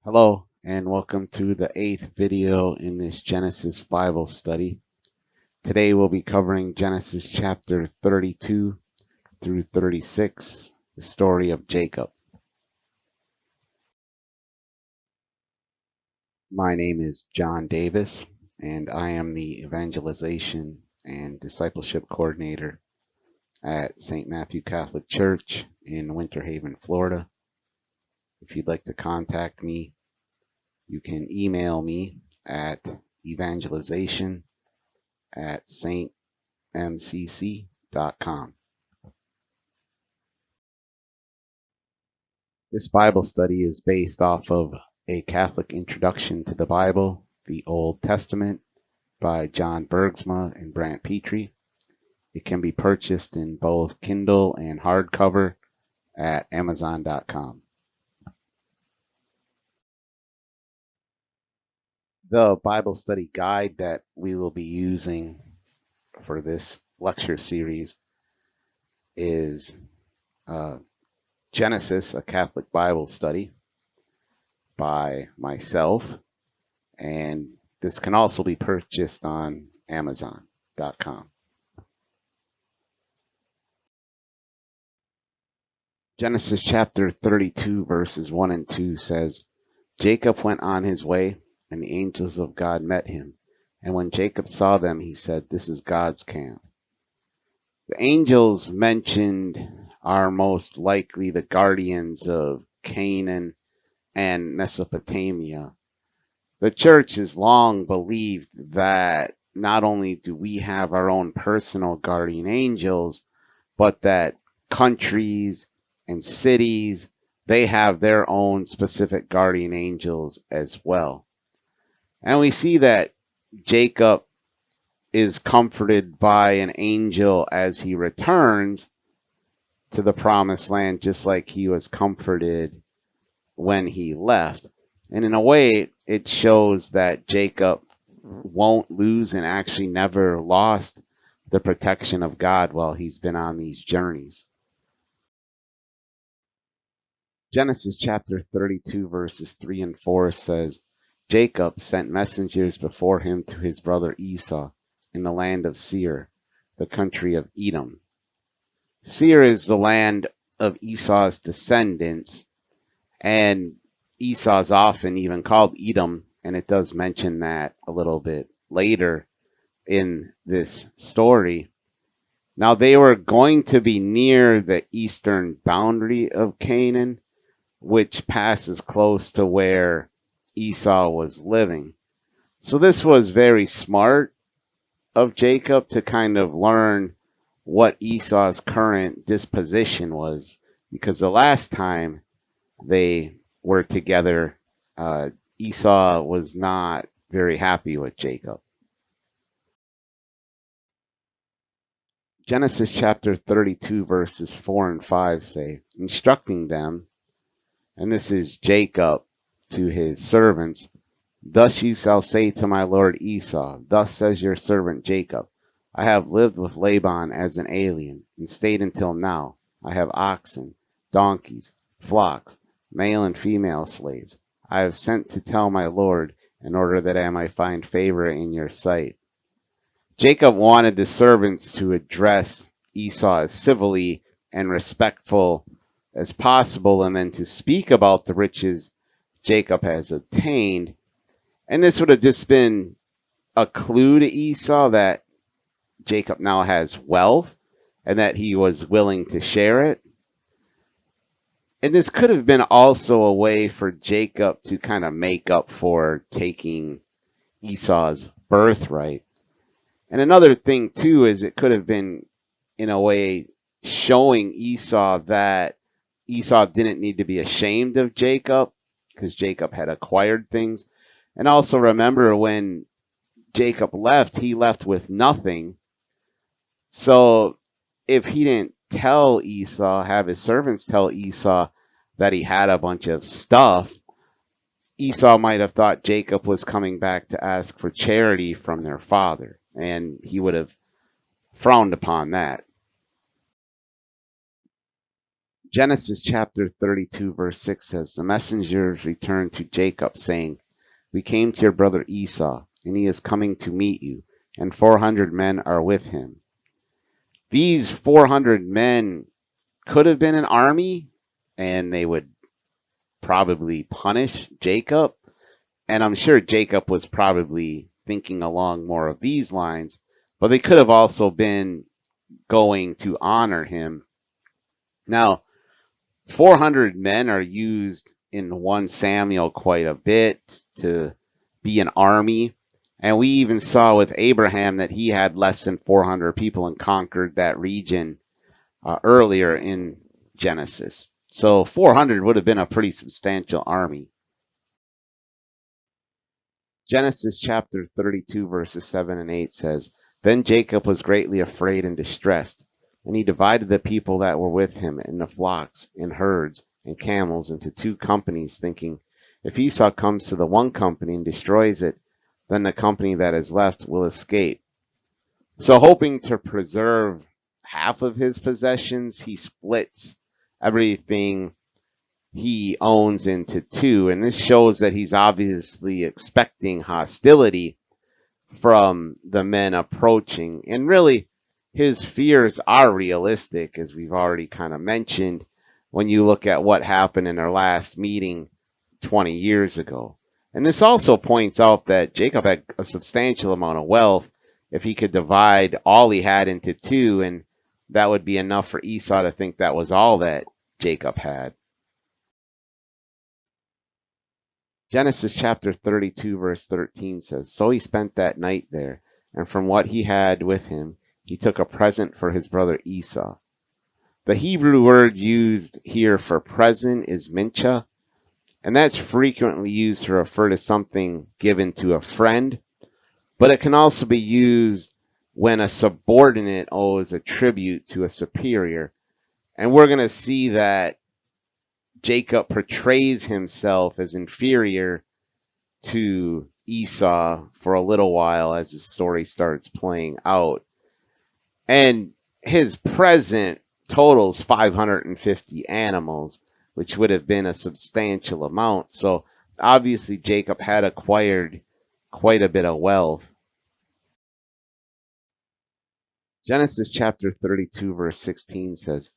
Hello, and welcome to the 8th video in this Genesis Bible study. Today we'll be covering Genesis chapter 32 through 36, the story of Jacob. My name is John Davis, and I am the Evangelization and Discipleship Coordinator at St. Matthew Catholic Church in Winter Haven, Florida. If you'd like to contact me, you can email me at evangelization@stmcc.com. This Bible study is based off of A Catholic Introduction to the Bible, the Old Testament, by John Bergsma and Brant Petrie. It can be purchased in both Kindle and hardcover at Amazon.com. The Bible study guide that we will be using for this lecture series is Genesis, a Catholic Bible study by myself, and this can also be purchased on Amazon.com. Genesis chapter 32 verses 1 and 2 says, Jacob went on his way, and the angels of God met him. And when Jacob saw them, he said, This is God's camp. The angels mentioned are most likely the guardians of Canaan and Mesopotamia. The church has long believed that not only do we have our own personal guardian angels, but that countries and cities, they have their own specific guardian angels as well. And we see that Jacob is comforted by an angel as he returns to the promised land, just like he was comforted when he left. And in a way, it shows that Jacob won't lose and actually never lost the protection of God while he's been on these journeys. Genesis chapter 32 verses 3 and 4 says, Jacob sent messengers before him to his brother Esau in the land of Seir, the country of Edom. Seir is the land of Esau's descendants, and Esau is often even called Edom, and it does mention that a little bit later in this story. Now they were going to be near the eastern boundary of Canaan, which passes close to where Esau was living. So this was very smart of Jacob to kind of learn what Esau's current disposition was, because the last time they were together, Esau was not very happy with Jacob. Genesis chapter 32 verses 4 and 5 say, instructing them, and this is Jacob to his servants, Thus you shall say to my lord Esau, Thus says your servant Jacob, I have lived with Laban as an alien, and stayed until now. I have oxen, donkeys, flocks, male and female slaves. I have sent to tell my lord, in order that I might find favor in your sight. Jacob wanted the servants to address Esau as civilly and respectful as possible, and then to speak about the riches Jacob has obtained. And this would have just been a clue to Esau that Jacob now has wealth and that he was willing to share it. And this could have been also a way for Jacob to kind of make up for taking Esau's birthright. And another thing, too, is it could have been, in a way, showing Esau that Esau didn't need to be ashamed of Jacob because Jacob had acquired things. And also remember, when Jacob left, he left with nothing. So if he didn't tell Esau, have his servants tell Esau that he had a bunch of stuff, Esau might have thought Jacob was coming back to ask for charity from their father, and he would have frowned upon that. Genesis chapter 32, verse 6 says, the messengers returned to Jacob, saying, we came to your brother Esau, and he is coming to meet you, and 400 men are with him. These 400 men could have been an army, and they would probably punish Jacob. And I'm sure Jacob was probably thinking along more of these lines, but they could have also been going to honor him. Now, 400 men are used in 1 Samuel quite a bit to be an army. And we even saw with Abraham that he had less than 400 people and conquered that region earlier in Genesis. So 400 would have been a pretty substantial army. Genesis chapter 32, verses 7 and 8 says, then Jacob was greatly afraid and distressed, and he divided the people that were with him in the flocks and herds and camels into 2 companies, thinking, if Esau comes to the one company and destroys it, then the company that is left will escape. So hoping to preserve half of his possessions, he splits everything he owns into 2. And this shows that he's obviously expecting hostility from the men approaching. And really, his fears are realistic, as we've already kind of mentioned, when you look at what happened in their last meeting 20 years ago. And this also points out that Jacob had a substantial amount of wealth if he could divide all he had into 2, and that would be enough for Esau to think that was all that Jacob had. Genesis chapter 32, verse 13 says, so he spent that night there, and from what he had with him, he took a present for his brother Esau. The Hebrew word used here for present is mincha, and that's frequently used to refer to something given to a friend, but it can also be used when a subordinate owes a tribute to a superior. And we're going to see that Jacob portrays himself as inferior to Esau for a little while as the story starts playing out. And his present totals 550 animals, which would have been a substantial amount. So obviously Jacob had acquired quite a bit of wealth. Genesis chapter 32, verse 16 says,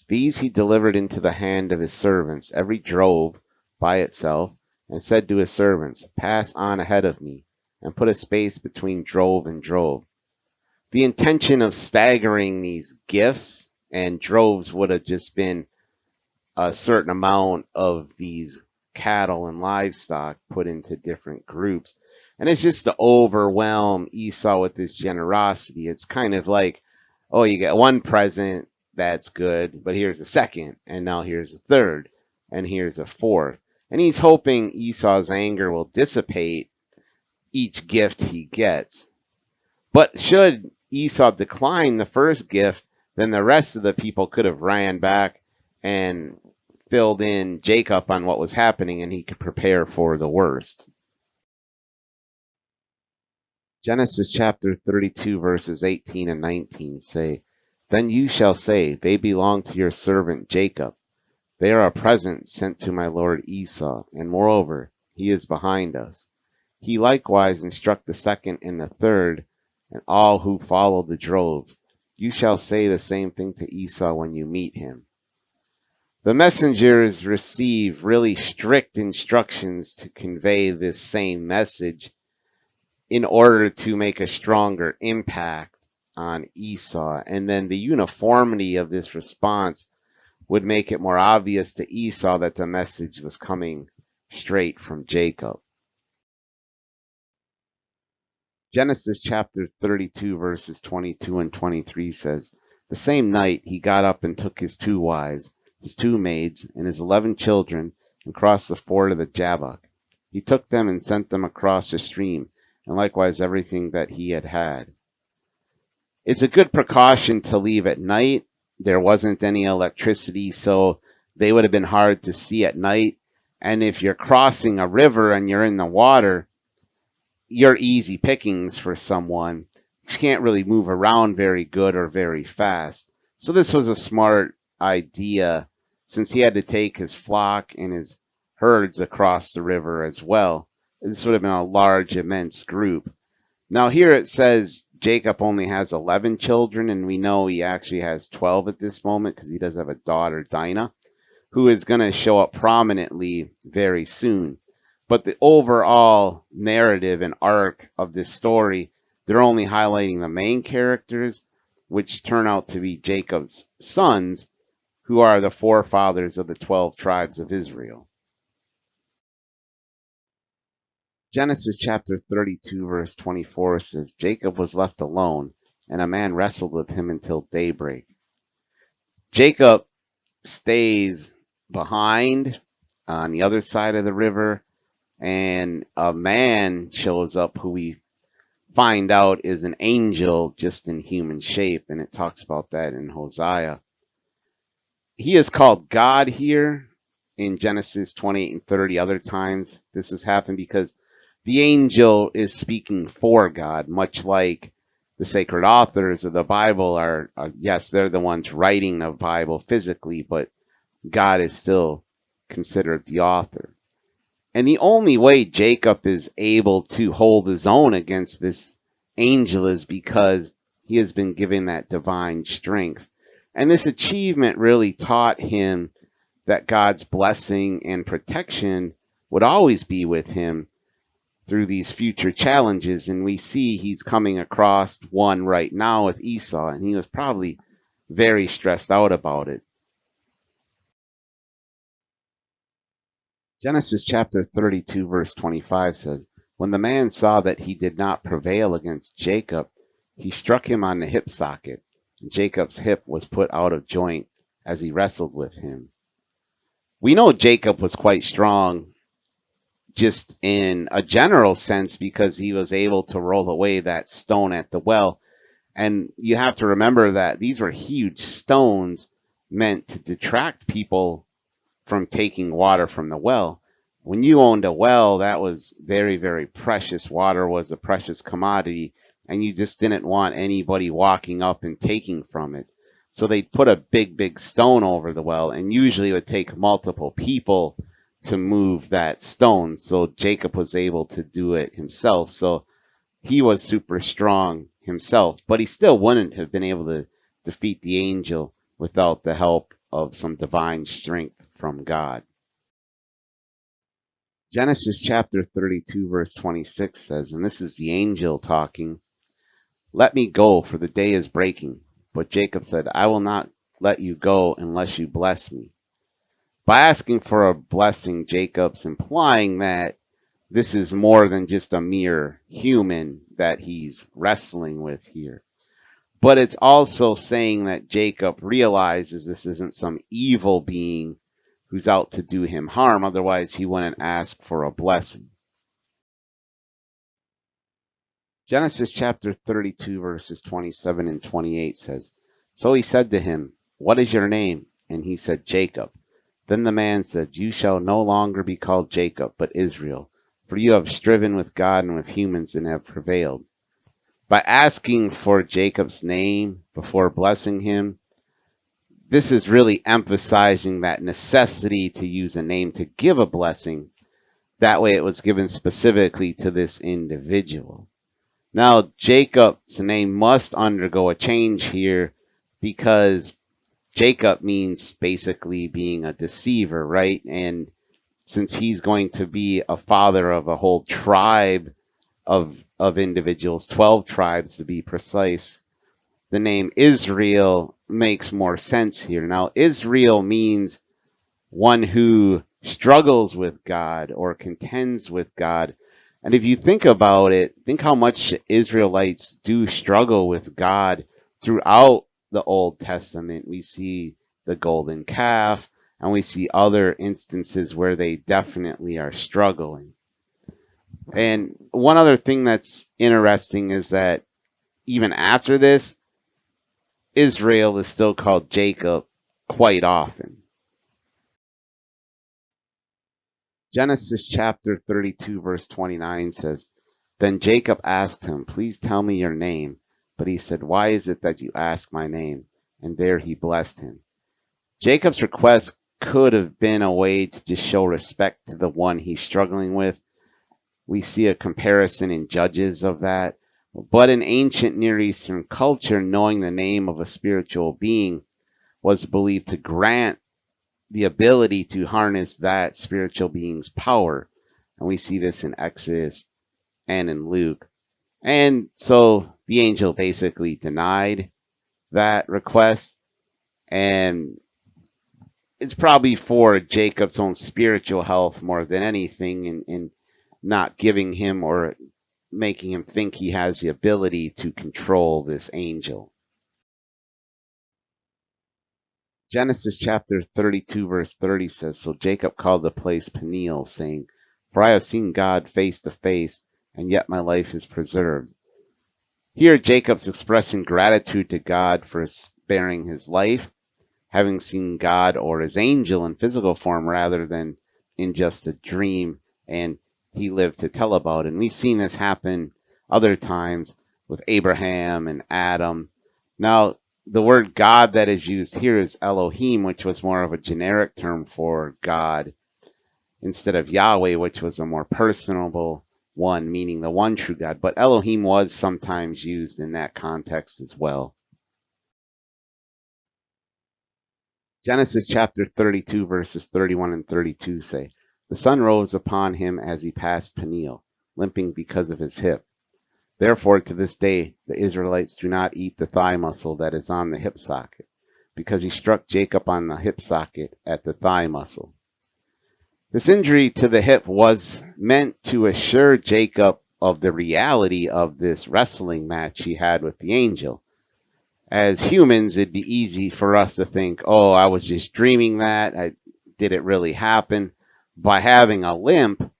these he delivered into the hand of his servants, every drove by itself, and said to his servants, pass on ahead of me, and put a space between drove and drove. The intention of staggering these gifts and droves would have just been a certain amount of these cattle and livestock put into different groups. And it's just to overwhelm Esau with his generosity. It's kind of like, oh, you get one present, that's good, but here's a second, and now here's a third, and here's a fourth. And he's hoping Esau's anger will dissipate each gift he gets. But should Esau decline the first gift, then the rest of the people could have ran back and filled in Jacob on what was happening, and he could prepare for the worst. Genesis chapter 32, verses 18 and 19 say, then you shall say, they belong to your servant Jacob. They are a present sent to my lord Esau, and moreover, he is behind us. He likewise instruct the second and the third, and all who follow the droves. You shall say the same thing to Esau when you meet him. The messengers receive really strict instructions to convey this same message in order to make a stronger impact on Esau. And then the uniformity of this response would make it more obvious to Esau that the message was coming straight from Jacob. Genesis chapter 32, verses 22 and 23 says, the same night he got up and took his 2 wives, his 2 maids, and his 11 children, and crossed the ford of the Jabbok. He took them and sent them across the stream, and likewise everything that he had. It's a good precaution to leave at night. There wasn't any electricity, so they would have been hard to see at night. And if you're crossing a river and you're in the water, you're easy pickings for someone. You can't really move around very good or very fast. So this was a smart idea since he had to take his flock and his herds across the river as well. This would have been a large, immense group. Now here it says Jacob only has 11 children, and we know he actually has 12 at this moment because he does have a daughter, Dinah, who is going to show up prominently very soon. But the overall narrative and arc of this story, they're only highlighting the main characters, which turn out to be Jacob's sons, who are the forefathers of the 12 tribes of Israel. Genesis chapter 32 verse 24 says, Jacob was left alone, and a man wrestled with him until daybreak. Jacob stays behind on the other side of the river, and a man shows up who we find out is an angel just in human shape, and it talks about that in Hosea. He is called God here in Genesis 28 and 30 other times. This has happened because the angel is speaking for God, much like the sacred authors of the Bible are, yes, they're the ones writing the Bible physically, but God is still considered the author. And the only way Jacob is able to hold his own against this angel is because he has been given that divine strength. And this achievement really taught him that God's blessing and protection would always be with him through these future challenges. And we see he's coming across one right now with Esau, and he was probably very stressed out about it. Genesis chapter 32 verse 25 says, when the man saw that he did not prevail against Jacob, he struck him on the hip socket, and Jacob's hip was put out of joint as he wrestled with him. We know Jacob was quite strong just in a general sense because he was able to roll away that stone at the well. And you have to remember that these were huge stones meant to detract people from taking water from the well. When you owned a well, that was very, very precious. Water was a precious commodity, and you just didn't want anybody walking up and taking from it. So they put a big, big stone over the well, and usually it would take multiple people to move that stone. So Jacob was able to do it himself. So he was super strong himself, but he still wouldn't have been able to defeat the angel without the help of some divine strength from God. Genesis chapter 32 verse 26 says, and this is the angel talking, let me go, for the day is breaking. But Jacob said, I will not let you go unless you bless me. By asking for a blessing, Jacob's implying that this is more than just a mere human that he's wrestling with here. But it's also saying that Jacob realizes this isn't some evil being who's out to do him harm. Otherwise, he wouldn't ask for a blessing. Genesis chapter 32 verses 27 and 28 says, so he said to him, what is your name? And he said, Jacob. Then the man said, you shall no longer be called Jacob, but Israel, for you have striven with God and with humans and have prevailed. By asking for Jacob's name before blessing him, this is really emphasizing that necessity to use a name to give a blessing. That way it was given specifically to this individual. Now, Jacob's name must undergo a change here because Jacob means basically being a deceiver, right? And since he's going to be a father of a whole tribe of individuals, 12 tribes to be precise, the name Israel makes more sense here. Now, Israel means one who struggles with God or contends with God. And if you think about it, think how much Israelites do struggle with God throughout the Old Testament. We see the golden calf, and we see other instances where they definitely are struggling. And one other thing that's interesting is that even after this, Israel is still called Jacob quite often. Genesis chapter 32 verse 29 says, then Jacob asked him, please tell me your name. But he said, why is it that you ask my name? And there he blessed him. Jacob's request could have been a way to just show respect to the one he's struggling with. We see a comparison in Judges of that. But in ancient Near Eastern culture, knowing the name of a spiritual being was believed to grant the ability to harness that spiritual being's power. And we see this in Exodus and in Luke. And so the angel basically denied that request. And it's probably for Jacob's own spiritual health more than anything, in not giving him or making him think he has the ability to control this angel. Genesis chapter 32 verse 30 says, So Jacob called the place Peniel, saying, For I have seen God face to face, and yet my life is preserved. Here Jacob's expressing gratitude to God for sparing his life, having seen God or his angel in physical form rather than in just a dream, and he lived to tell about it. And we've seen this happen other times with Abraham and Adam. Now, the word God that is used here is Elohim, which was more of a generic term for God, instead of Yahweh, which was a more personable one, meaning the one true God. But Elohim was sometimes used in that context as well. Genesis chapter 32 verses 31 and 32 say, The sun rose upon him as he passed Peniel, limping because of his hip. Therefore, to this day, the Israelites do not eat the thigh muscle that is on the hip socket, because he struck Jacob on the hip socket at the thigh muscle. This injury to the hip was meant to assure Jacob of the reality of this wrestling match he had with the angel. As humans, it'd be easy for us to think, oh, I was just dreaming that. Did it really happen? By having a limp,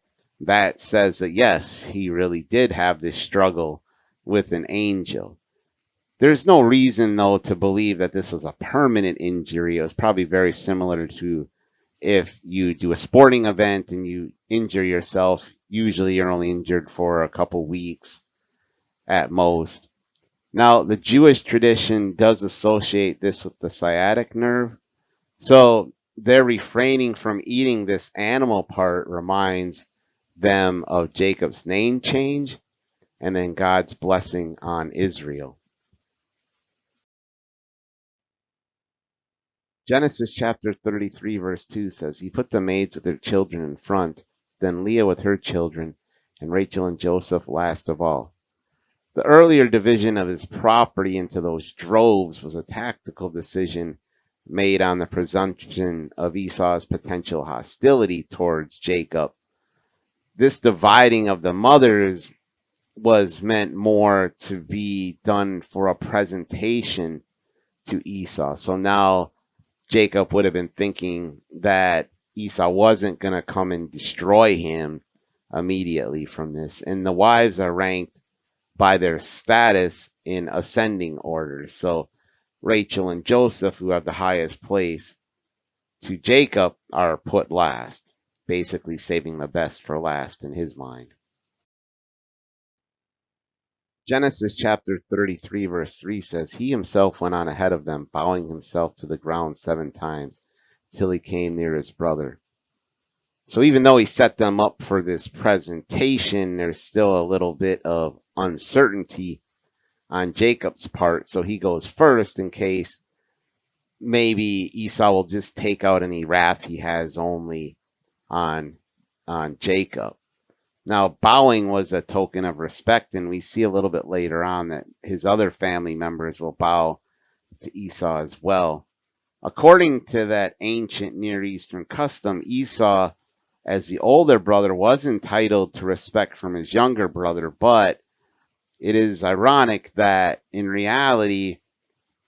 that says that yes, he really did have this struggle with an angel. There's no reason, though, to believe that this was a permanent injury. It was probably very similar to if you do a sporting event and you injure yourself. Usually you're only injured for a couple weeks at most. Now, the Jewish tradition does associate this with the sciatic nerve. So their refraining from eating this animal part reminds them of Jacob's name change and then God's blessing on Israel. Genesis chapter 33 verse 2 says, He put the maids with their children in front, then Leah with her children, and Rachel and Joseph last of all. The earlier division of his property into those droves was a tactical decision made on the presumption of Esau's potential hostility towards Jacob. This dividing of the mothers was meant more to be done for a presentation to Esau. So now Jacob would have been thinking that Esau wasn't going to come and destroy him immediately from this. And the wives are ranked by their status in ascending order. So Rachel and Joseph, who have the highest place to Jacob, are put last, basically saving the best for last in his mind. Genesis chapter 33 verse 3 says, He himself went on ahead of them, bowing himself to the ground 7 times, till he came near his brother. So even though he set them up for this presentation, there's still a little bit of uncertainty on Jacob's part. So he goes first in case maybe Esau will just take out any wrath he has only on Jacob. Now, bowing was a token of respect, and we see a little bit later on that his other family members will bow to Esau as well. According to that ancient Near Eastern custom, Esau, as the older brother, was entitled to respect from his younger brother, but it is ironic that in reality,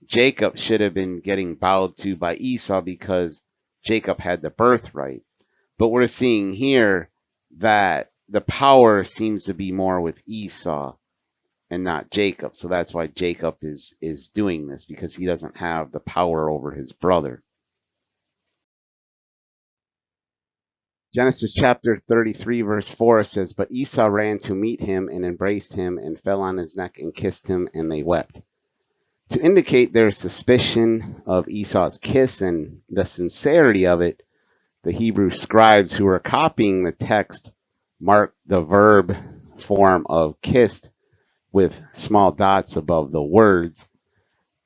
Jacob should have been getting bowed to by Esau because Jacob had the birthright. But we're seeing here that the power seems to be more with Esau and not Jacob. So that's why Jacob is doing this, because he doesn't have the power over his brother. Genesis chapter 33 verse 4 says, But Esau ran to meet him and embraced him and fell on his neck and kissed him, and they wept. To indicate their suspicion of Esau's kiss and the sincerity of it, the Hebrew scribes who were copying the text marked the verb form of kissed with small dots above the words.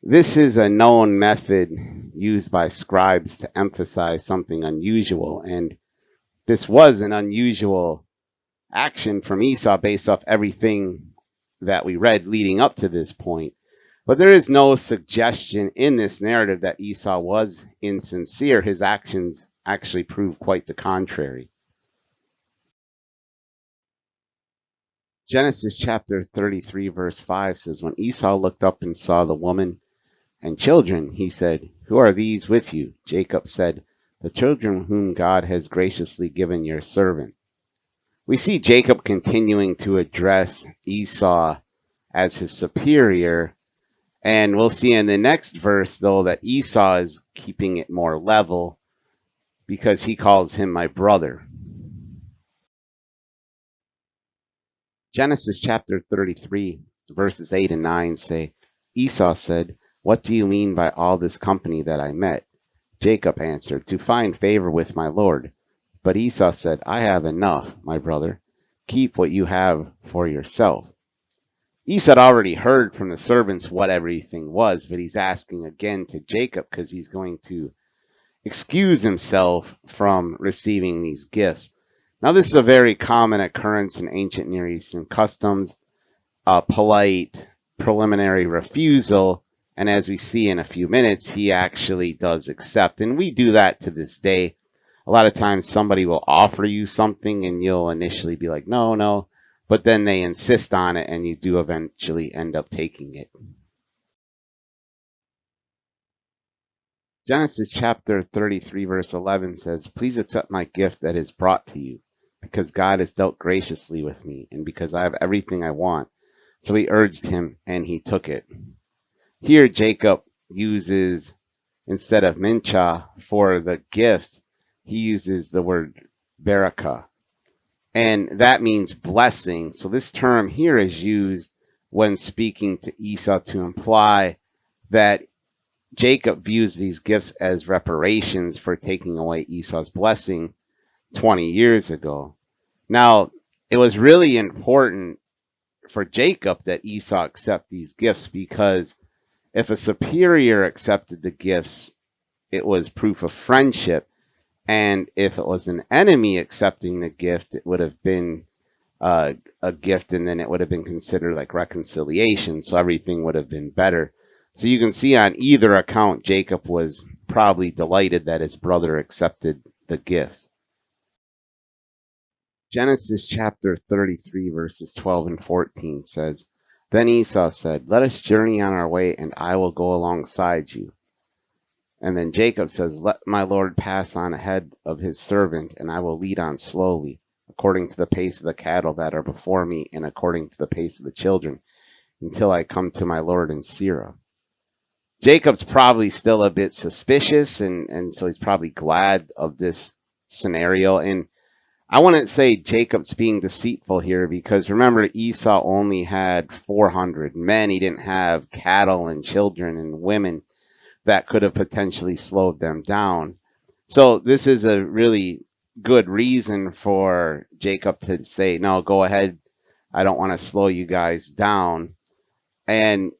This is a known method used by scribes to emphasize something unusual, and this was an unusual action from Esau based off everything that we read leading up to this point. But there is no suggestion in this narrative that Esau was insincere. His actions actually prove quite the contrary. Genesis chapter 33 verse 5 says, when Esau looked up and saw the woman and children, he said, who are these with you? Jacob said, the children whom God has graciously given your servant. We see Jacob continuing to address Esau as his superior, and we'll see in the next verse, though, that Esau is keeping it more level because he calls him my brother. Genesis chapter 33, verses 8 and 9 say, Esau said, what do you mean by all this company that I met? Jacob answered, to find favor with my Lord. But Esau said, I have enough, my brother. Keep what you have for yourself. Esau had already heard from the servants what everything was, but he's asking again to Jacob because he's going to excuse himself from receiving these gifts. Now, this is a very common occurrence in ancient Near Eastern customs, a polite preliminary refusal, and as we see in a few minutes, he actually does accept, and we do that to this day. A lot of times somebody will offer you something and you'll initially be like, no, but then they insist on it and you do eventually end up taking it. Genesis chapter 33 verse 11 says, please accept my gift that is brought to you, because God has dealt graciously with me, and because I have everything I want. So he urged him, and he took it. Here Jacob uses, instead of mincha for the gift, he uses the word barakah, and that means blessing. So this term here is used when speaking to Esau to imply that Jacob views these gifts as reparations for taking away Esau's blessing 20 years ago. Now, it was really important for Jacob that Esau accept these gifts, because if a superior accepted the gifts, it was proof of friendship. And if it was an enemy accepting the gift, it would have been a gift, and then it would have been considered like reconciliation. So everything would have been better. So you can see on either account, Jacob was probably delighted that his brother accepted the gift. Genesis chapter 33 verses 12 and 14 says, then Esau said, let us journey on our way, and I will go alongside you. And then Jacob says, let my Lord pass on ahead of his servant, and I will lead on slowly, according to the pace of the cattle that are before me, and according to the pace of the children, until I come to my Lord in Seirah. Jacob's probably still a bit suspicious, and so he's probably glad of this scenario. And I wouldn't say Jacob's being deceitful here, because remember, Esau only had 400 men. He didn't have cattle and children and women that could have potentially slowed them down. So this is a really good reason for Jacob to say, no, go ahead. I don't want to slow you guys down. And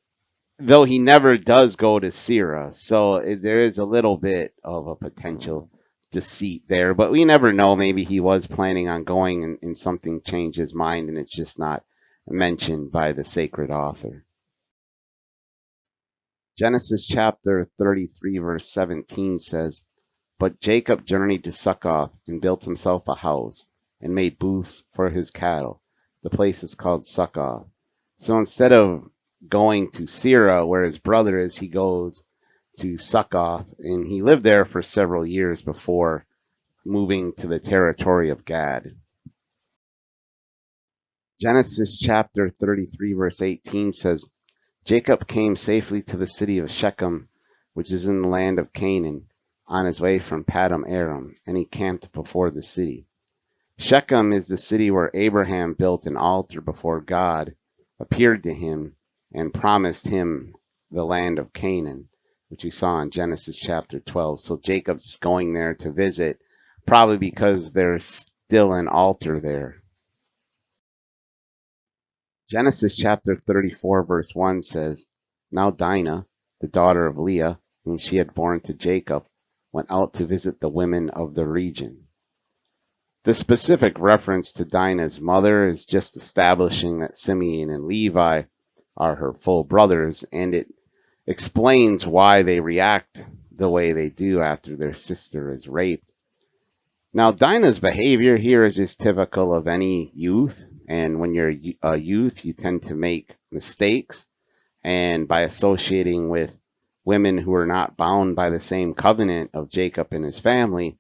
though he never does go to Seirah, so there is a little bit of a potential deceit there, but we never know. Maybe he was planning on going and something changed his mind, and it's just not mentioned by the sacred author. Genesis chapter 33 verse 17 says, but Jacob journeyed to Succoth and built himself a house and made booths for his cattle. The place is called Succoth. So instead of going to Seirah, where his brother is, he goes to Succoth, and he lived there for several years before moving to the territory of Gad. Genesis chapter 33 verse 18 says, Jacob came safely to the city of Shechem, which is in the land of Canaan, on his way from Padam Aram, and he camped before the city. Shechem is the city where Abraham built an altar before God, appeared to him, and promised him the land of Canaan, which we saw in Genesis chapter 12. So Jacob's going there to visit, probably because there's still an altar there. Genesis chapter 34, verse 1 says, Now Dinah, the daughter of Leah, whom she had borne to Jacob, went out to visit the women of the region. The specific reference to Dinah's mother is just establishing that Simeon and Levi are her full brothers, and it explains why they react the way they do after their sister is raped. Now, Dinah's behavior here is just typical of any youth, and when you're a youth, you tend to make mistakes, and by associating with women who are not bound by the same covenant of Jacob and his family,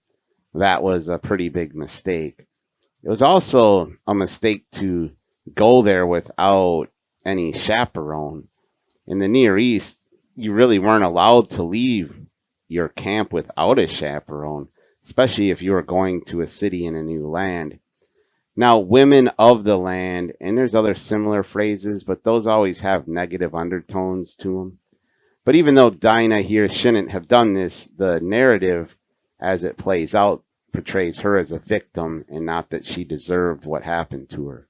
that was a pretty big mistake. It was also a mistake to go there without any chaperone. In the Near East, you really weren't allowed to leave your camp without a chaperone, especially if you were going to a city in a new land. Now, women of the land, and there's other similar phrases, but those always have negative undertones to them. But even though Dinah here shouldn't have done this, the narrative as it plays out portrays her as a victim and not that she deserved what happened to her.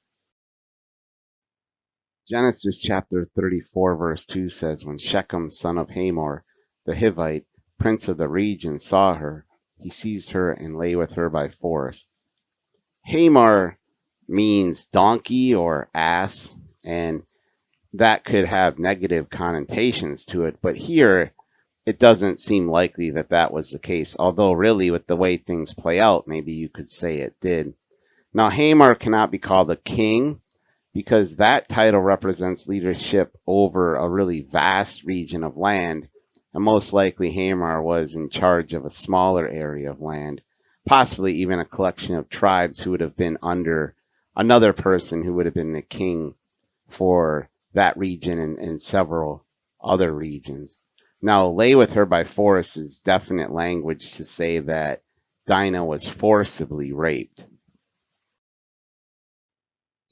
Genesis chapter 34 verse 2 says, When Shechem son of Hamor, the Hivite, prince of the region, saw her, he seized her and lay with her by force. Hamor means donkey or ass, and that could have negative connotations to it, but here it doesn't seem likely that that was the case, although really with the way things play out, maybe you could say it did. Now, Hamor cannot be called a king because that title represents leadership over a really vast region of land, and most likely Hamor was in charge of a smaller area of land, possibly even a collection of tribes who would have been under another person who would have been the king for that region and several other regions. Now, lay with her by force is definite language to say that Dinah was forcibly raped.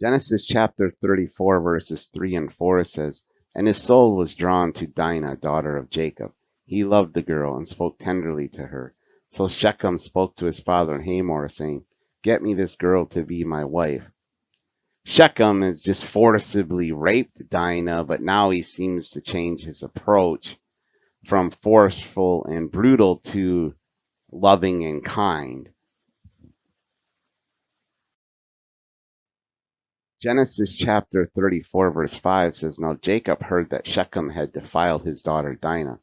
Genesis chapter 34 verses 3 and 4 says, And his soul was drawn to Dinah, daughter of Jacob. He loved the girl and spoke tenderly to her. So Shechem spoke to his father Hamor, saying, Get me this girl to be my wife. Shechem has just forcibly raped Dinah, but now he seems to change his approach from forceful and brutal to loving and kind. Genesis chapter 34 verse 5 says, Now Jacob heard that Shechem had defiled his daughter Dinah,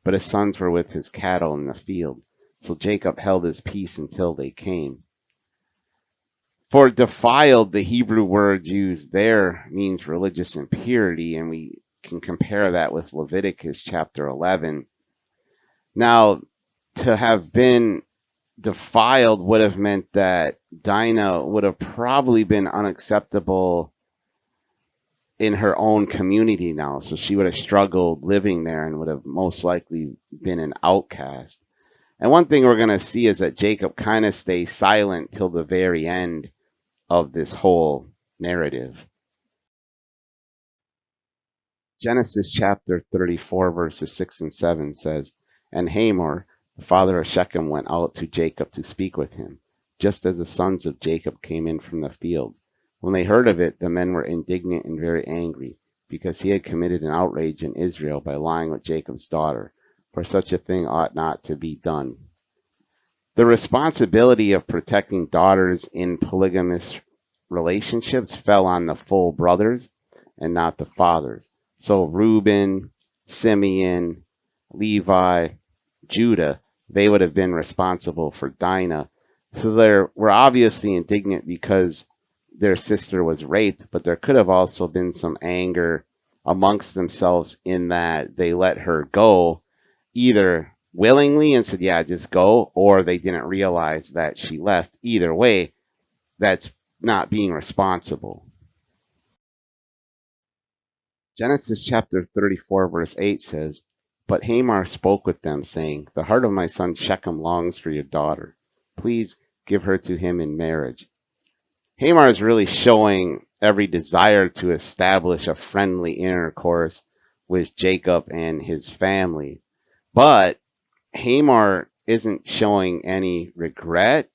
but his sons were with his cattle in the field. So Jacob held his peace until they came. For defiled, the Hebrew word used there means religious impurity, and we can compare that with Leviticus chapter 11. Now, to have been defiled would have meant that Dinah would have probably been unacceptable in her own community now. So she would have struggled living there and would have most likely been an outcast. And one thing we're going to see is that Jacob kind of stays silent till the very end of this whole narrative. Genesis chapter 34 verses 6 and 7 says, And Hamor, the father of Shechem, went out to Jacob to speak with him, just as the sons of Jacob came in from the field. When they heard of it, the men were indignant and very angry, because he had committed an outrage in Israel by lying with Jacob's daughter, for such a thing ought not to be done. The responsibility of protecting daughters in polygamous relationships fell on the full brothers and not the fathers. So Reuben, Simeon, Levi, Judah, they would have been responsible for Dinah. So they were obviously indignant because their sister was raped, but there could have also been some anger amongst themselves in that they let her go either willingly and said, yeah, just go, or they didn't realize that she left. Either way, that's not being responsible. Genesis chapter 34 verse 8 says, But Hamor spoke with them, saying, The heart of my son Shechem longs for your daughter. Please give her to him in marriage. Hamor is really showing every desire to establish a friendly intercourse with Jacob and his family. But Hamor isn't showing any regret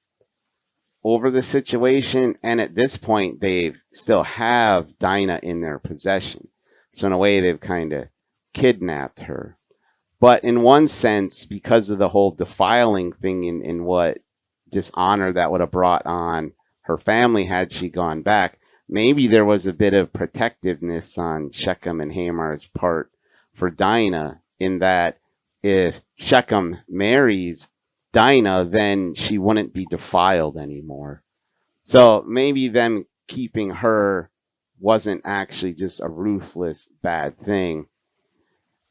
over the situation, and at this point they still have Dinah in their possession. So in a way they've kind of kidnapped her. But in one sense, because of the whole defiling thing in what dishonor that would have brought on her family had she gone back, maybe there was a bit of protectiveness on Shechem and Hamar's part for Dinah, in that if Shechem marries Dinah, then she wouldn't be defiled anymore. So maybe them keeping her wasn't actually just a ruthless bad thing.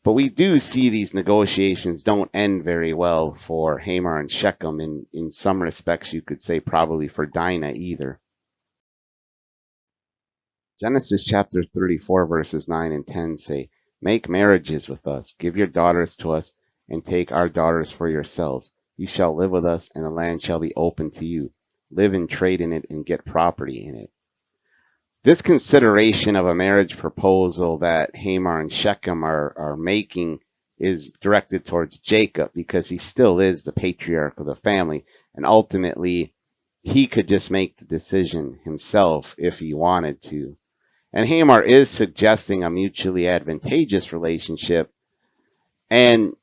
But we do see these negotiations don't end very well for Hamar and Shechem. In some respects, you could say probably for Dinah either. Genesis chapter 34, verses 9 and 10 say, "Make marriages with us, give your daughters to us, and take our daughters for yourselves. You shall live with us, and the land shall be open to you. Live and trade in it, and get property in it." This consideration of a marriage proposal that Hamar and Shechem are making is directed towards Jacob, because he still is the patriarch of the family, and ultimately he could just make the decision himself if he wanted to. And Hamar is suggesting a mutually advantageous relationship, and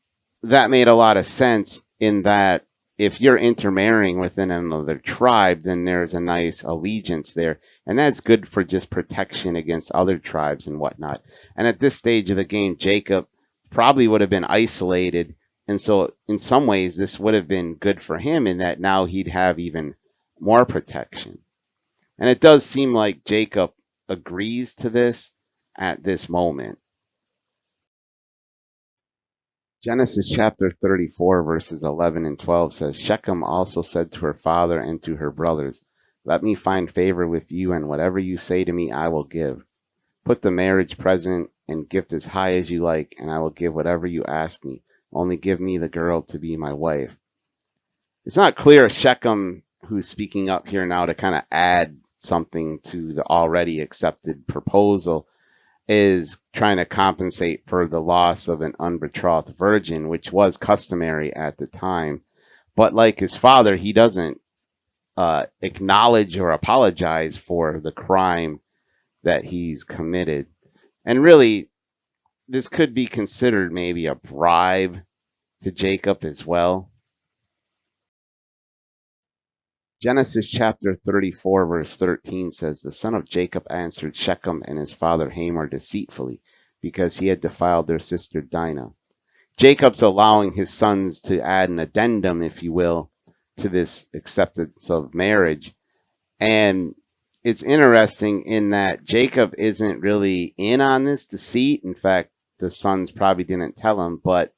that made a lot of sense in that if you're intermarrying within another tribe, then there's a nice allegiance there. And that's good for just protection against other tribes and whatnot. And at this stage of the game, Jacob probably would have been isolated. And so in some ways, this would have been good for him in that now he'd have even more protection. And it does seem like Jacob agrees to this at this moment. Genesis chapter 34, verses 11 and 12 says, "Shechem also said to her father and to her brothers, 'Let me find favor with you, and whatever you say to me I will give. Put the marriage present and gift as high as you like, and I will give whatever you ask me. Only give me the girl to be my wife.'" It's not clear if Shechem, who's speaking up here now to kind of add something to the already accepted proposal, is trying to compensate for the loss of an unbetrothed virgin, which was customary at the time. But like his father, he doesn't acknowledge or apologize for the crime that he's committed. And really, this could be considered maybe a bribe to Jacob as well. Genesis chapter 34, verse 13 says, "The son of Jacob answered Shechem and his father Hamor deceitfully, because he had defiled their sister Dinah." Jacob's allowing his sons to add an addendum, if you will, to this acceptance of marriage. And it's interesting in that Jacob isn't really in on this deceit. In fact, the sons probably didn't tell him, but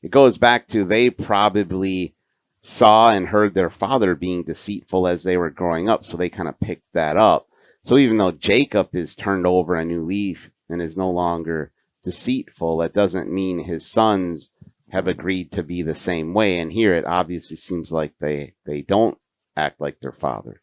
it goes back to they probably saw and heard their father being deceitful as they were growing up, so they kind of picked that up. So even though Jacob is turned over a new leaf and is no longer deceitful, that doesn't mean his sons have agreed to be the same way. And here it obviously seems like they don't act like their father.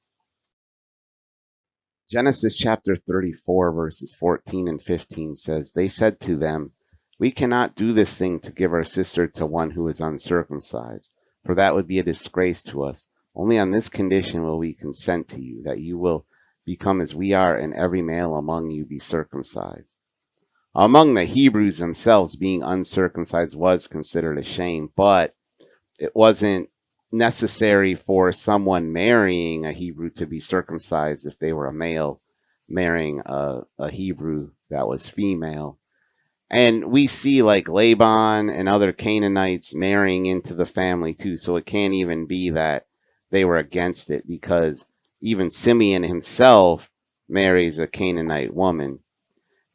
Genesis chapter 34, verses 14 and 15 says, "They said to them, 'We cannot do this thing to give our sister to one who is uncircumcised, for that would be a disgrace to us. Only on this condition will we consent to you, that you will become as we are, and every male among you be circumcised.'" Among the Hebrews themselves, being uncircumcised was considered a shame, but it wasn't necessary for someone marrying a Hebrew to be circumcised if they were a male marrying a Hebrew that was female. And we see like Laban and other Canaanites marrying into the family too. So it can't even be that they were against it, because even Simeon himself marries a Canaanite woman.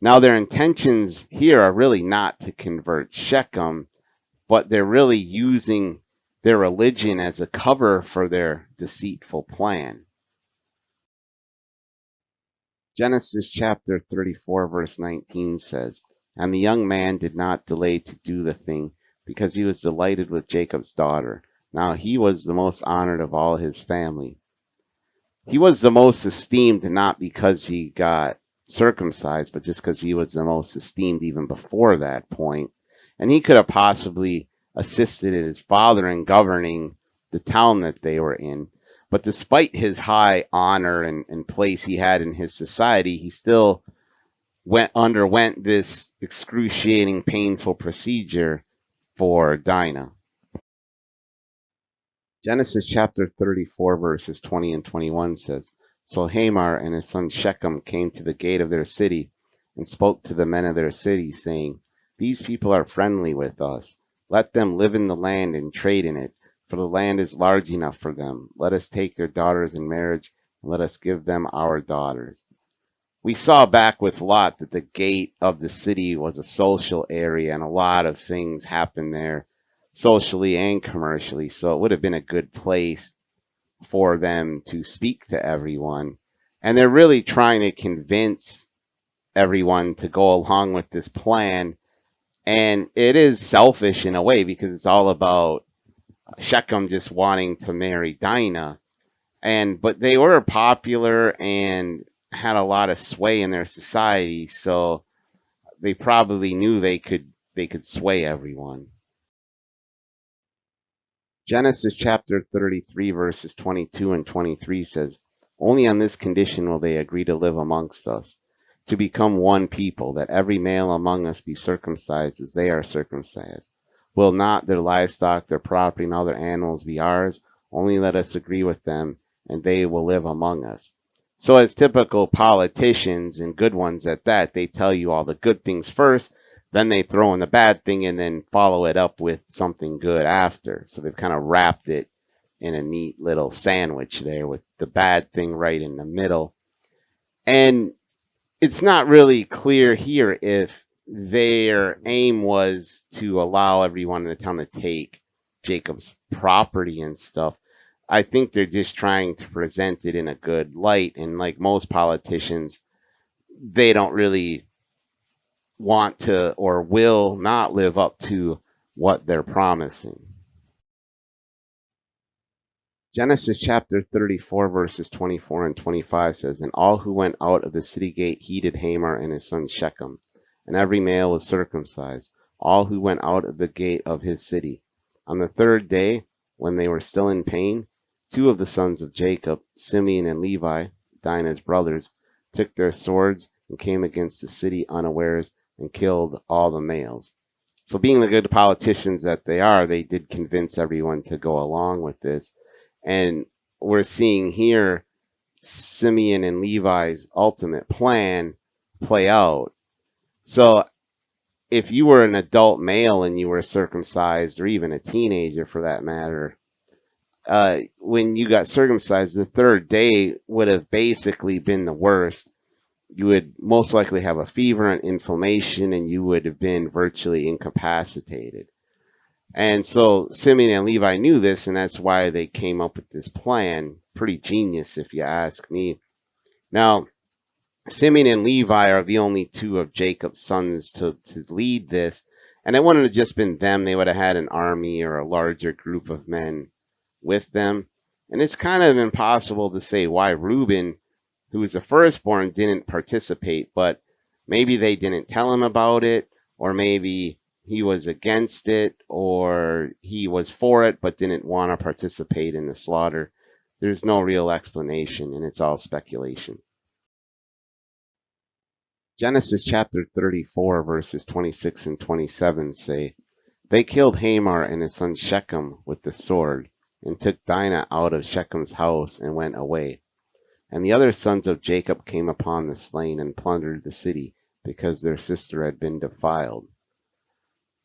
Now their intentions here are really not to convert Shechem, but they're really using their religion as a cover for their deceitful plan. Genesis chapter 34, verse 19 says, "And the young man did not delay to do the thing, because he was delighted with Jacob's daughter. Now he was the most honored of all his family." He was the most esteemed, not because he got circumcised, but just because he was the most esteemed even before that point. And he could have possibly assisted his father in governing the town that they were in. But despite his high honor and place he had in his society, he still underwent this excruciating, painful procedure for Dinah. Genesis chapter 34, verses 20 and 21 says, So Hamor and his son Shechem came to the gate of their city and spoke to the men of their city, saying, These people are friendly with us. Let them live in the land and trade in it, for the land is large enough for them. Let us take their daughters in marriage, and let us give them our daughters. We saw back with Lot that the gate of the city was a social area, and a lot of things happened there socially and commercially. So it would have been a good place for them to speak to everyone. And they're really trying to convince everyone to go along with this plan. And it is selfish in a way because it's all about Shechem just wanting to marry Dinah. But they were popular and had a lot of sway in their society, so they probably knew they could sway everyone. Genesis chapter 33 verses 22 and 23 says, Only on this condition will they agree to live amongst us, to become one people, that every male among us be circumcised as they are circumcised. Will not their livestock, their property, and all their animals be ours? Only let us agree with them, and they will live among us. So as typical politicians, and good ones at that, they tell you all the good things first, then they throw in the bad thing and then follow it up with something good after. So they've kind of wrapped it in a neat little sandwich there with the bad thing right in the middle. And it's not really clear here if their aim was to allow everyone in the town to take Jacob's property and stuff. I think they're just trying to present it in a good light. And like most politicians, they don't really want to or will not live up to what they're promising. Genesis chapter 34 verses 24 and 25 says, And all who went out of the city gate heeded Hamor and his son Shechem, and every male was circumcised, all who went out of the gate of his city. On the third day, when they were still in pain, two of the sons of Jacob, Simeon and Levi, Dinah's brothers, took their swords and came against the city unawares and killed all the males. So being the good politicians that they are, they did convince everyone to go along with this. And we're seeing here Simeon and Levi's ultimate plan play out. So if you were an adult male and you were circumcised, or even a teenager for that matter, when you got circumcised, the third day would have basically been the worst. You would most likely have a fever and inflammation, and you would have been virtually incapacitated. And so Simeon and Levi knew this, and that's why they came up with this plan. Pretty genius, if you ask me. Now, Simeon and Levi are the only two of Jacob's sons to lead this, and it wouldn't have just been them. They would have had an army or a larger group of men with them. And it's kind of impossible to say why Reuben, who was the firstborn, didn't participate, but maybe they didn't tell him about it, or maybe he was against it, or he was for it but didn't want to participate in the slaughter. There's no real explanation, and it's all speculation. Genesis chapter 34 verses 26 and 27 say, They killed Hamor and his son Shechem with the sword, and took Dinah out of Shechem's house and went away. And the other sons of Jacob came upon the slain and plundered the city, because their sister had been defiled.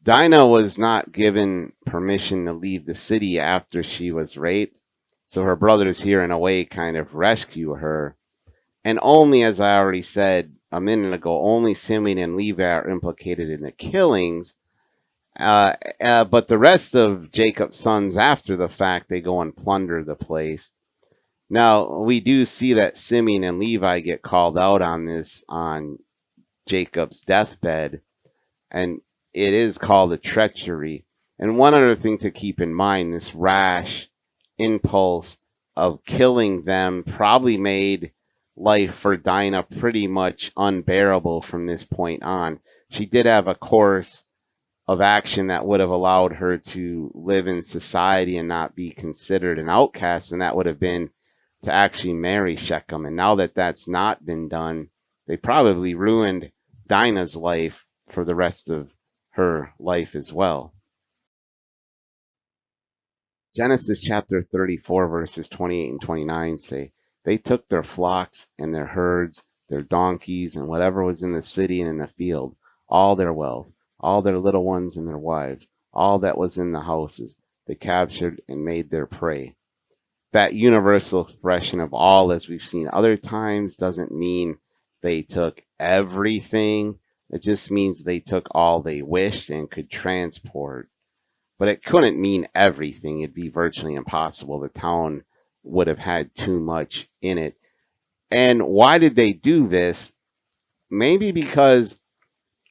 Dinah was not given permission to leave the city after she was raped, so her brothers here in a way kind of rescue her. And only, as I already said a minute ago, only Simeon and Levi are implicated in the killings, but the rest of Jacob's sons after the fact, they go and plunder the place. Now, we do see that Simeon and Levi get called out on this on Jacob's deathbed, and it is called a treachery. And one other thing to keep in mind, this rash impulse of killing them probably made life for Dinah pretty much unbearable from this point on. She did have a course of action that would have allowed her to live in society and not be considered an outcast, and that would have been to actually marry Shechem. And now that that's not been done, they probably ruined Dinah's life for the rest of her life as well. Genesis chapter 34, verses 28 and 29 say, They took their flocks and their herds, their donkeys, and whatever was in the city and in the field, all their wealth, all their little ones and their wives, all that was in the houses, they captured and made their prey. That universal expression of all, as we've seen other times, doesn't mean they took everything. It just means they took all they wished and could transport. But it couldn't mean everything. It'd be virtually impossible. The town would have had too much in it. And why did they do this? Maybe because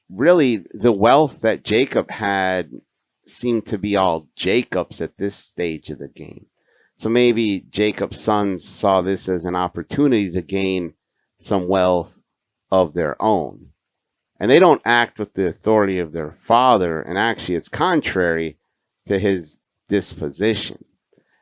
really the wealth that Jacob had seemed to be all Jacob's at this stage of the game. So maybe Jacob's sons saw this as an opportunity to gain some wealth of their own. And they don't act with the authority of their father, and actually it's contrary to his disposition.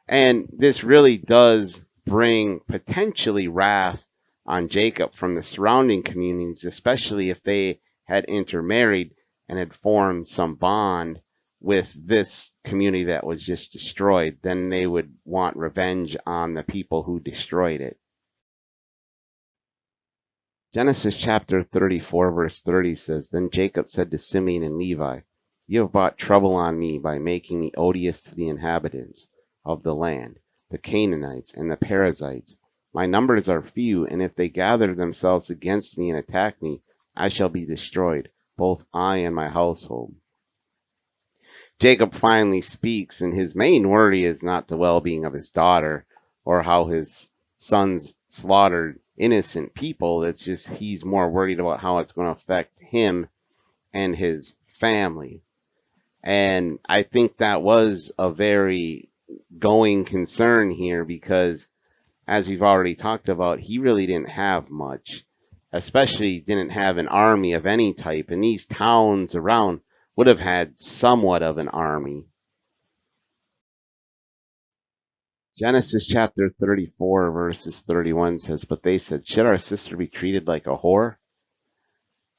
And this really does bring potentially wrath on Jacob from the surrounding communities, especially if they had intermarried and had formed some bond with this community that was just destroyed. Then they would want revenge on the people who destroyed it. Genesis chapter 34, verse 30 says, Then Jacob said to Simeon and Levi, You have brought trouble on me by making me odious to the inhabitants of the land, the Canaanites and the Perizzites. My numbers are few, and if they gather themselves against me and attack me, I shall be destroyed, both I and my household. Jacob finally speaks, and his main worry is not the well-being of his daughter or how his sons slaughtered innocent people. It's just he's more worried about how it's going to affect him and his family. And I think that was a very going concern here because, as we've already talked about, he really didn't have much, especially didn't have an army of any type. And these towns around would have had somewhat of an army. Genesis chapter 34, verses 31 says, But they said, Should our sister be treated like a whore?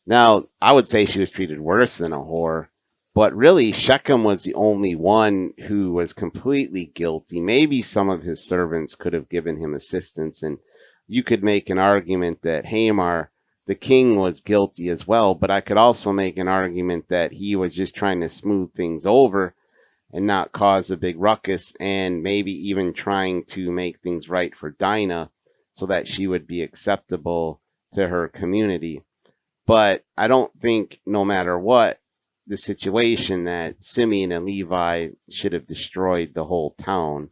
Now, I would say she was treated worse than a whore, but really Shechem was the only one who was completely guilty. Maybe some of his servants could have given him assistance, and you could make an argument that Hamor, the king, was guilty as well, but I could also make an argument that he was just trying to smooth things over and not cause a big ruckus, and maybe even trying to make things right for Dinah so that she would be acceptable to her community. But I don't think, no matter what the situation, that Simeon and Levi should have destroyed the whole town,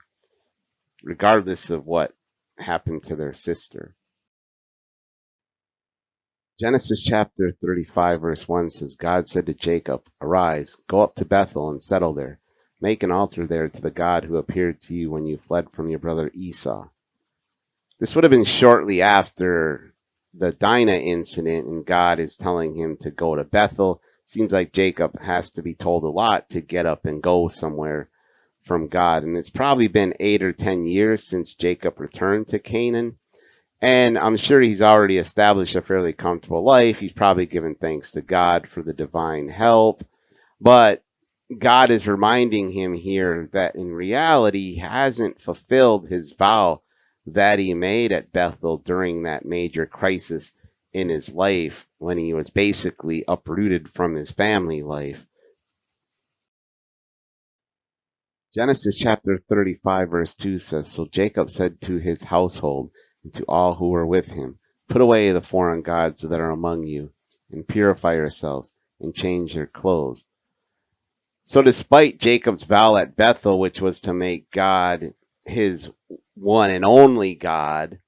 regardless of what happened to their sister. Genesis chapter 35, verse 1 says, God said to Jacob, Arise, go up to Bethel and settle there. Make an altar there to the God who appeared to you when you fled from your brother Esau. This would have been shortly after the Dinah incident, and God is telling him to go to Bethel. Seems like Jacob has to be told a lot to get up and go somewhere from God. And it's probably been 8 or 10 years since Jacob returned to Canaan. And I'm sure he's already established a fairly comfortable life. He's probably given thanks to God for the divine help. But God is reminding him here that in reality, he hasn't fulfilled his vow that he made at Bethel during that major crisis in his life when he was basically uprooted from his family life. Genesis chapter 35, verse 2 says, So Jacob said to his household and to all who were with him, Put away the foreign gods that are among you, and purify yourselves, and change your clothes. So despite Jacob's vow at Bethel, which was to make God his one and only God,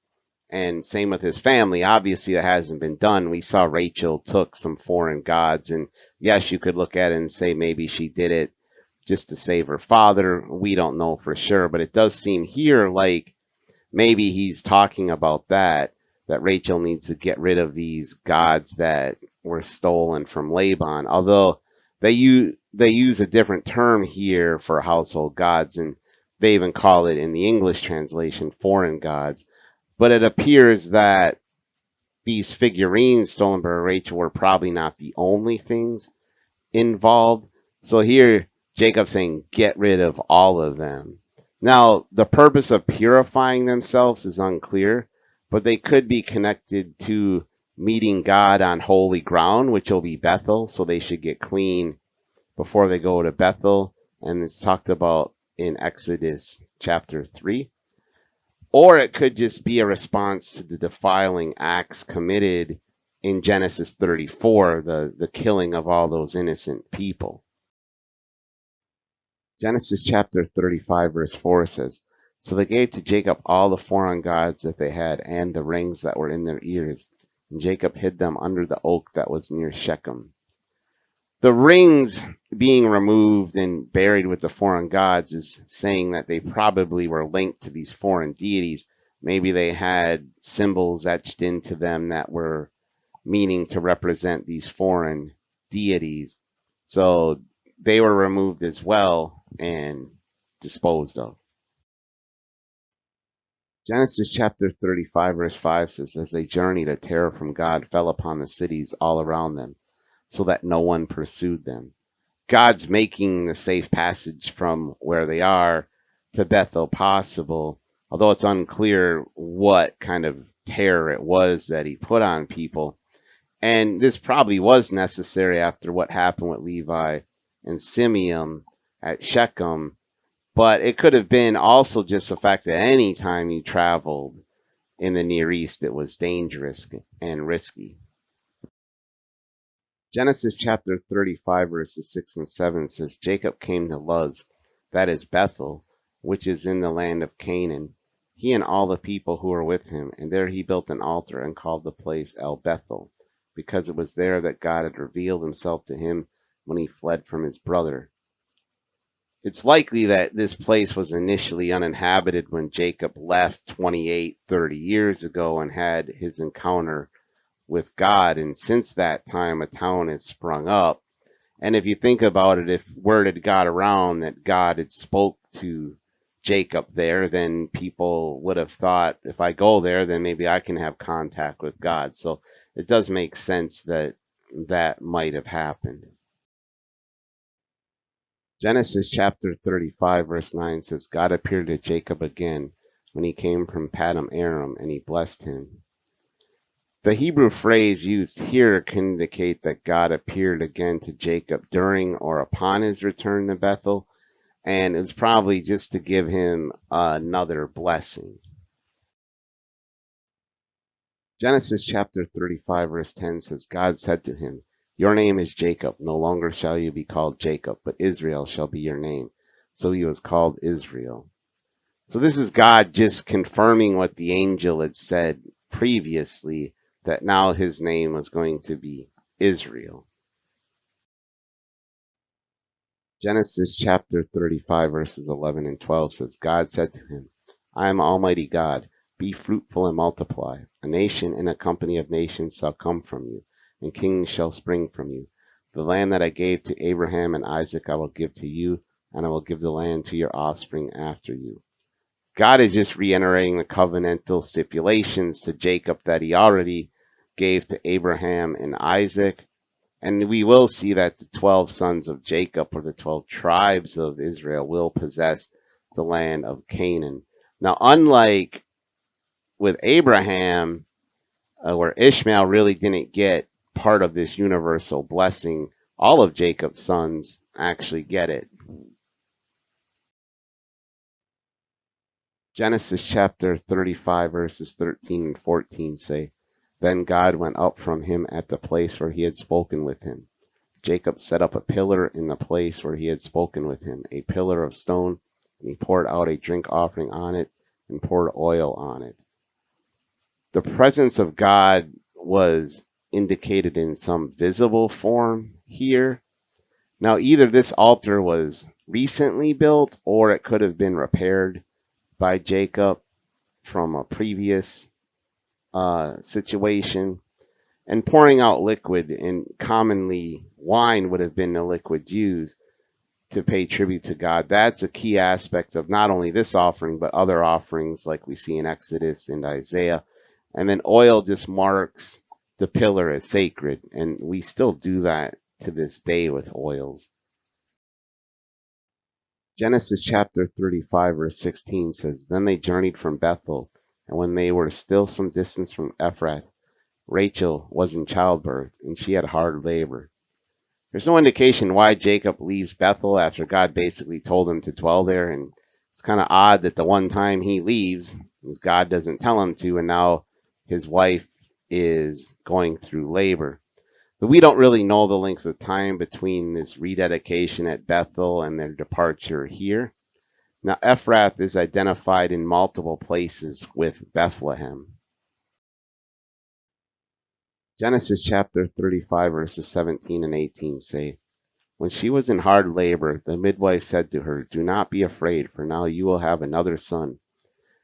and same with his family, obviously that hasn't been done. We saw Rachel took some foreign gods, and yes, you could look at it and say maybe she did it just to save her father. We don't know for sure, but it does seem here like maybe he's talking about that Rachel needs to get rid of these gods that were stolen from Laban. Although they use a different term here for household gods, and they even call it in the English translation foreign gods. But it appears that these figurines stolen by Rachel were probably not the only things involved. So here, Jacob's saying, get rid of all of them. Now, the purpose of purifying themselves is unclear, but they could be connected to meeting God on holy ground, which will be Bethel. So they should get clean before they go to Bethel. And it's talked about in Exodus chapter 3. Or it could just be a response to the defiling acts committed in Genesis 34, the killing of all those innocent people. Genesis chapter 35, verse 4 says, So they gave to Jacob all the foreign gods that they had, and the rings that were in their ears. And Jacob hid them under the oak that was near Shechem. The rings being removed and buried with the foreign gods is saying that they probably were linked to these foreign deities. Maybe they had symbols etched into them that were meaning to represent these foreign deities. So they were removed as well and disposed of. Genesis chapter 35, verse 5 says, As they journeyed, a terror from God fell upon the cities all around them, so that no one pursued them. God's making the safe passage from where they are to Bethel possible, although it's unclear what kind of terror it was that he put on people. And this probably was necessary after what happened with Levi and Simeon at Shechem, but it could have been also just the fact that any time you traveled in the Near East, it was dangerous and risky. Genesis chapter 35, verses 6 and 7 says, Jacob came to Luz, that is Bethel, which is in the land of Canaan, he and all the people who were with him, and there he built an altar and called the place El Bethel, because it was there that God had revealed himself to him when he fled from his brother. It's likely that this place was initially uninhabited when Jacob left 30 years ago and had his encounter with God, and since that time a town has sprung up. And if you think about it, if word had got around that God had spoke to Jacob there, then people would have thought, if I go there, then maybe I can have contact with God. So it does make sense that that might have happened. Genesis chapter 35, verse 9 says, God appeared to Jacob again when he came from Paddan Aram, and he blessed him. The Hebrew phrase used here can indicate that God appeared again to Jacob during or upon his return to Bethel, and it's probably just to give him another blessing. Genesis chapter 35, verse 10 says, God said to him, Your name is Jacob. No longer shall you be called Jacob, but Israel shall be your name. So he was called Israel. So this is God just confirming what the angel had said previously, that now his name was going to be Israel. Genesis chapter 35, verses 11 and 12 says, God said to him, I am Almighty God. Be fruitful and multiply. A nation and a company of nations shall come from you, and kings shall spring from you. The land that I gave to Abraham and Isaac I will give to you, and I will give the land to your offspring after you. God is just reiterating the covenantal stipulations to Jacob that he already gave to Abraham and Isaac. And we will see that the 12 sons of Jacob, or the 12 tribes of Israel, will possess the land of Canaan. Now, unlike with Abraham, where Ishmael really didn't get part of this universal blessing, all of Jacob's sons actually get it. Genesis chapter 35, verses 13 and 14 say, Then God went up from him at the place where he had spoken with him. Jacob set up a pillar in the place where he had spoken with him, a pillar of stone, and he poured out a drink offering on it and poured oil on it. The presence of God was indicated in some visible form here. Now, either this altar was recently built or it could have been repaired by Jacob from a previous situation. And pouring out liquid, and commonly wine would have been the liquid used. to pay tribute to God. That's a key aspect of not only this offering, but other offerings like we see in Exodus and Isaiah. And then oil just marks the pillar as sacred. And we still do that to this day with oils. Genesis chapter 35, verse 16 says, Then they journeyed from Bethel, and when they were still some distance from Ephrath, Rachel was in childbirth, and she had hard labor. There's no indication why Jacob leaves Bethel after God basically told him to dwell there, and it's kind of odd that the one time he leaves, God doesn't tell him to, and now his wife is going through labor. But we don't really know the length of time between this rededication at Bethel and their departure here. Now, Ephrath is identified in multiple places with Bethlehem. Genesis chapter 35, verses 17 and 18 say, When she was in hard labor, the midwife said to her, Do not be afraid, for now you will have another son.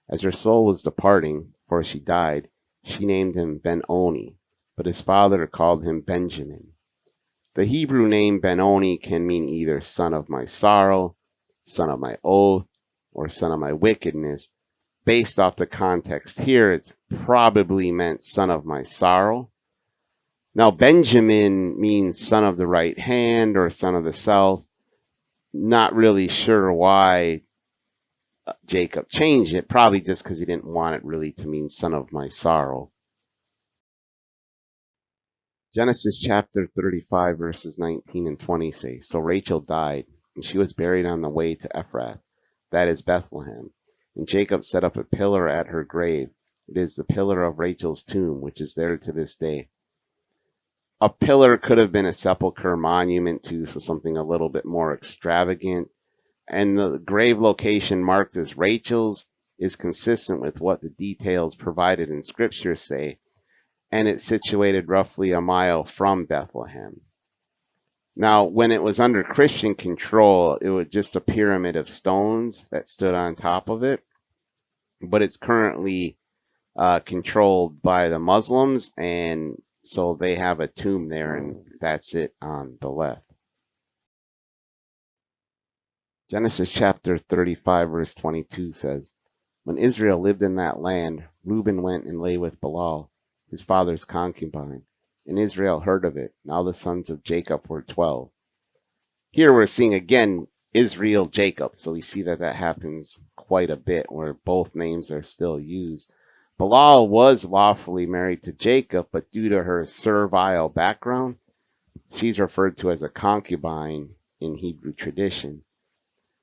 As her soul was departing, for she died, she named him Ben-Oni, but his father called him Benjamin. The Hebrew name Ben-Oni can mean either son of my sorrow, son of my oath, or son of my wickedness. Based off the context here, it's probably meant son of my sorrow. Now, Benjamin means son of the right hand or son of the south. Not really sure why Jacob changed it, probably just because he didn't want it really to mean son of my sorrow. Genesis chapter 35, verses 19 and 20 say, So Rachel died, and she was buried on the way to Ephrath, that is Bethlehem. And Jacob set up a pillar at her grave. It is the pillar of Rachel's tomb, which is there to this day. A pillar could have been a sepulcher monument to something a little bit more extravagant. And the grave location marked as Rachel's is consistent with what the details provided in Scripture say, and it's situated roughly a mile from Bethlehem. Now, when it was under Christian control, it was just a pyramid of stones that stood on top of it, but it's currently controlled by the Muslims, and so they have a tomb there, and that's it on the left. Genesis chapter 35, verse 22 says, When Israel lived in that land, Reuben went and lay with Bilhah, his father's concubine, and Israel heard of it. Now the sons of Jacob were 12. Here we're seeing again Israel, Jacob, so we see that happens quite a bit where both names are still used. Bilhah was lawfully married to Jacob, but due to her servile background, she's referred to as a concubine in Hebrew tradition.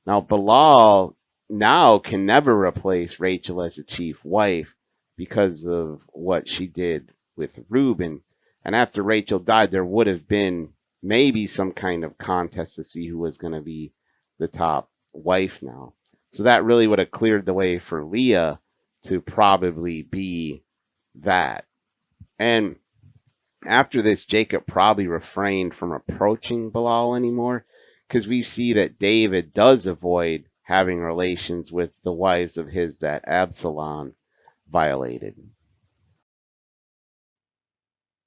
Now, Bilhah now can never replace Rachel as a chief wife because of what she did with Reuben. And after Rachel died, there would have been maybe some kind of contest to see who was going to be the top wife now. So that really would have cleared the way for Leah to probably be that. And after this, Jacob probably refrained from approaching Bilhah anymore, because we see that David does avoid having relations with the wives of his that Absalom violated.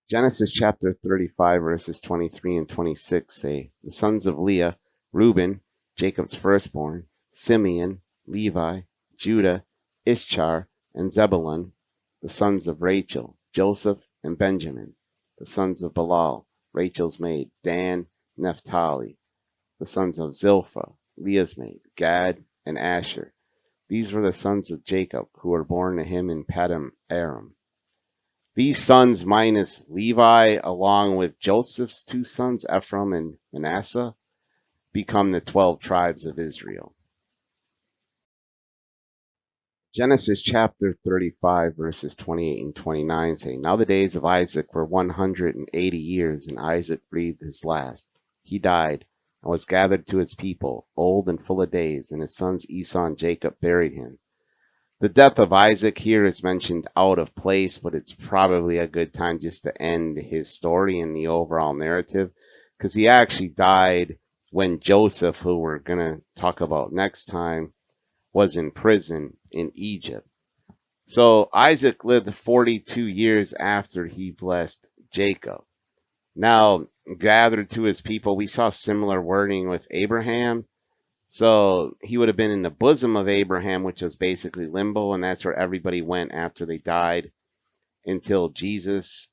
Genesis chapter 35, verses 23 and 26 say, The sons of Leah, Reuben, Jacob's firstborn, Simeon, Levi, Judah, Issachar, and Zebulun, the sons of Rachel, Joseph, and Benjamin, the sons of Bilhah, Rachel's maid, Dan, Naphtali, the sons of Zilpah, Leah's maid, Gad, and Asher. These were the sons of Jacob, who were born to him in Paddan Aram. These sons minus Levi, along with Joseph's two sons, Ephraim and Manasseh, become the 12 tribes of Israel. Genesis chapter 35, verses 28 and 29 say, Now the days of Isaac were 180 years, and Isaac breathed his last. He died, and was gathered to his people, old and full of days, and his sons Esau and Jacob buried him. The death of Isaac here is mentioned out of place, but it's probably a good time just to end his story in the overall narrative, because he actually died when Joseph, who we're going to talk about next time, was in prison in Egypt. So Isaac lived 42 years after he blessed Jacob. Now, gathered to his people. We saw similar wording with Abraham. So he would have been in the bosom of Abraham, which was basically limbo, and that's where everybody went after they died until Jesus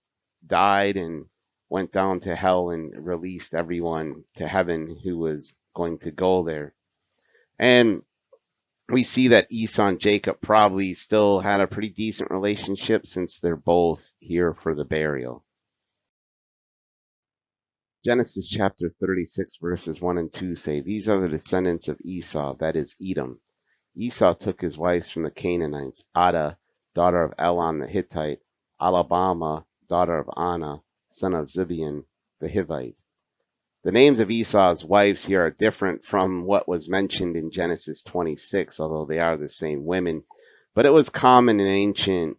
died and went down to hell and released everyone to heaven who was going to go there. And we see that Esau and Jacob probably still had a pretty decent relationship since they're both here for the burial. Genesis chapter 36 verses 1 and 2 say, These are the descendants of Esau, that is Edom. Esau took his wives from the Canaanites, Adah, daughter of Elon the Hittite, Alabama, daughter of Anna, son of Zibeon the Hivite. The names of Esau's wives here are different from what was mentioned in Genesis 26, although they are the same women. But it was common in ancient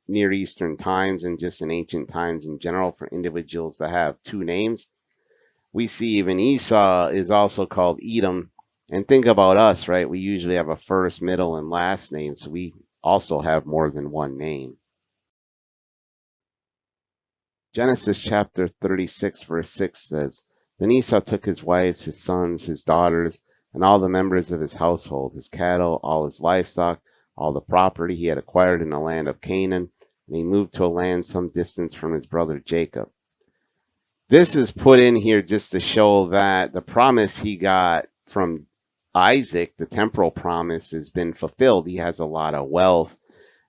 Near Eastern times and just in ancient times in general for individuals to have two names. We see even Esau is also called Edom. And think about us, right? We usually have a first, middle, and last name, so we also have more than one name. Genesis chapter 36, verse 6 says, Then Esau took his wives, his sons, his daughters, and all the members of his household, his cattle, all his livestock, all the property he had acquired in the land of Canaan, and he moved to a land some distance from his brother Jacob. This is put in here just to show that the promise he got from Isaac, the temporal promise, has been fulfilled. He has a lot of wealth,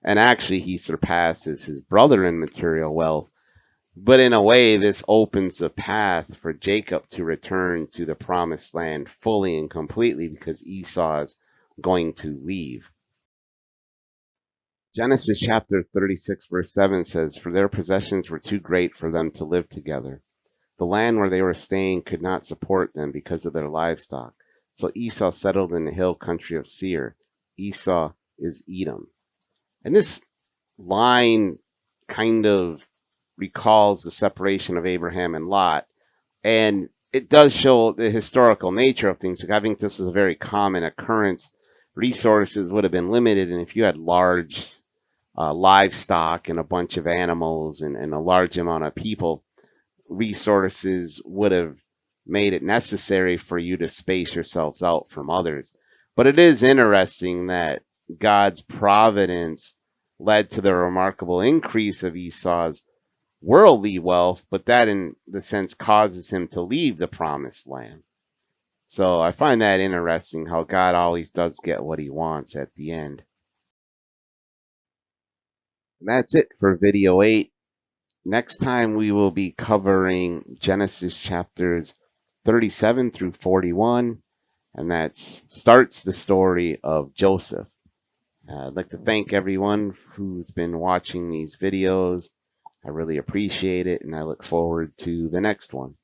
and actually he surpasses his brother in material wealth. But in a way, this opens the path for Jacob to return to the promised land fully and completely because Esau is going to leave. Genesis chapter 36, verse 7 says, For their possessions were too great for them to live together. The land where they were staying could not support them because of their livestock. So Esau settled in the hill country of Seir. Esau is Edom. And this line kind of recalls the separation of Abraham and Lot. And it does show the historical nature of things. I think this is a very common occurrence. Resources would have been limited, and if you had large livestock and a bunch of animals and a large amount of people, resources would have made it necessary for you to space yourselves out from others. But it is interesting that God's providence led to the remarkable increase of Esau's worldly wealth, but that in the sense causes him to leave the promised land. So I find that interesting how God always does get what he wants at the end. And that's it for video 8. Next time we will be covering Genesis chapters 37 through 41, and that starts the story of Joseph. I'd like to thank everyone who's been watching these videos. I really appreciate it, and I look forward to the next one.